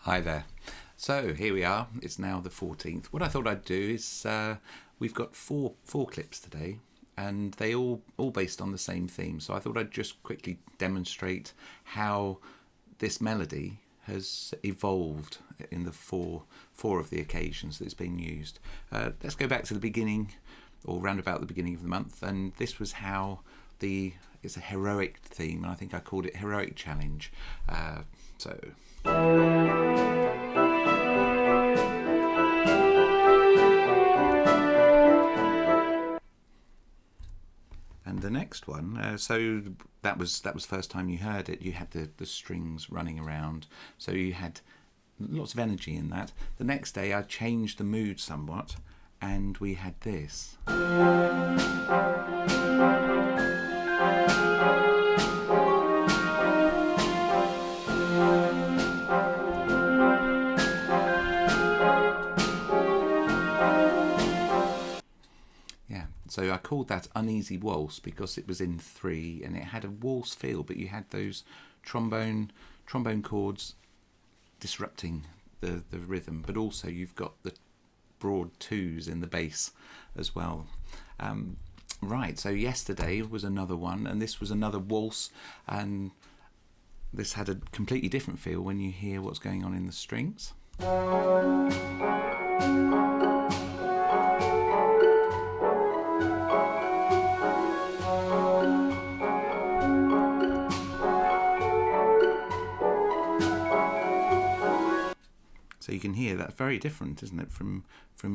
Hi there. So here we are. It's now the 14th. What I thought I'd do is we've got four clips today, and they all based on the same theme. So I thought I'd just quickly demonstrate how this melody has evolved in the four of the occasions that it's been used. Let's go back to the beginning, or round about the beginning of the month, and this was how it's a heroic theme, and I think I called it Heroic Challenge. And the next one, so that was first time you heard it. You had the strings running around, so you had lots of energy in that. The next day I changed the mood somewhat, and we had this. So I called that Uneasy Waltz because it was in 3 and it had a waltz feel, but you had those trombone chords disrupting the rhythm, but also you've got the broad 2s in the bass as well. Right, so yesterday was another one, and this was another waltz, and this had a completely different feel when you hear what's going on in the strings. So you can hear that's very different, isn't it, from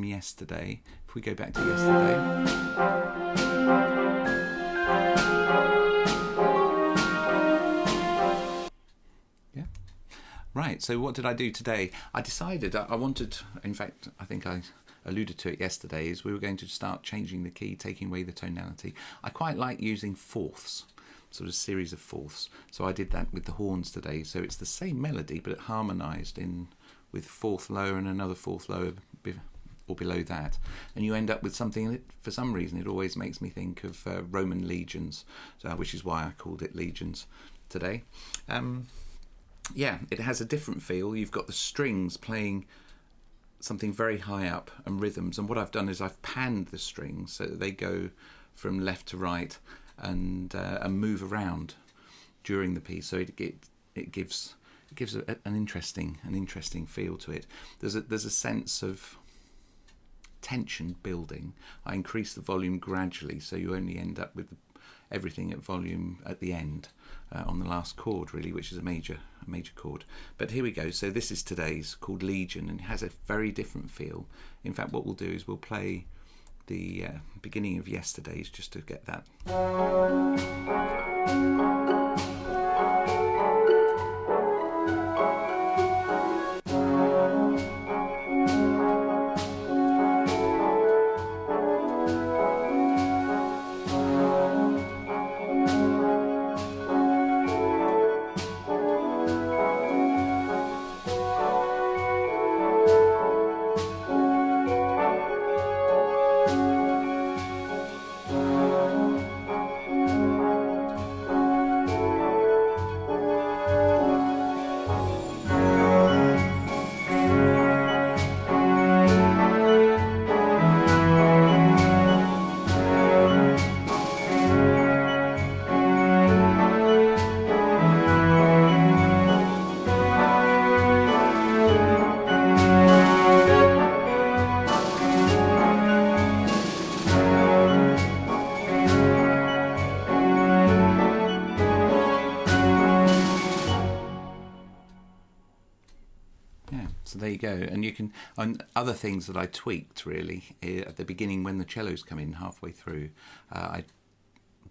yesterday. If we go back to yesterday. Yeah. Right, so what did I do today? I decided I wanted, in fact, I think I alluded to it yesterday, is we were going to start changing the key, taking away the tonality. I quite like using fourths, sort of series of fourths. So I did that with the horns today. So it's the same melody, but it harmonised with fourth lower and another fourth lower or below that, and you end up with something that, for some reason, it always makes me think of Roman legions, which is why I called it Legions today. Yeah, it has a different feel. You've got the strings playing something very high up and rhythms, and what I've done is I've panned the strings so that they go from left to right and move around during the piece, so it gives an interesting feel to it. There's a sense of tension building. I increase the volume gradually, so you only end up with everything at volume at the end, on the last chord really, which is a major chord. But here we go. So this is today's, called Legion, and it has a very different feel. In fact, what we'll do is we'll play the beginning of yesterday's just to get that. So there you go, and you can, and other things that I tweaked really at the beginning when the cellos come in halfway through, I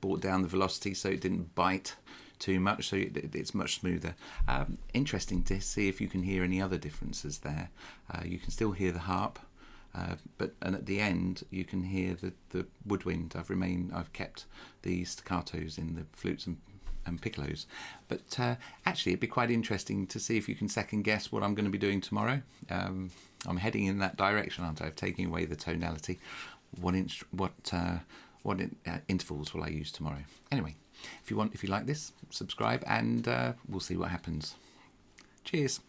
brought down the velocity so it didn't bite too much, so it's much smoother. Interesting to see if you can hear any other differences there. You can still hear the harp, and at the end you can hear the woodwind. I've kept the staccatos in the flutes and piccolos, but actually it'd be quite interesting to see if you can second guess what I'm going to be doing tomorrow. I'm heading in that direction, aren't I, of taking away the tonality. What intervals will I use tomorrow? Anyway, if you like this, subscribe, and we'll see what happens. Cheers.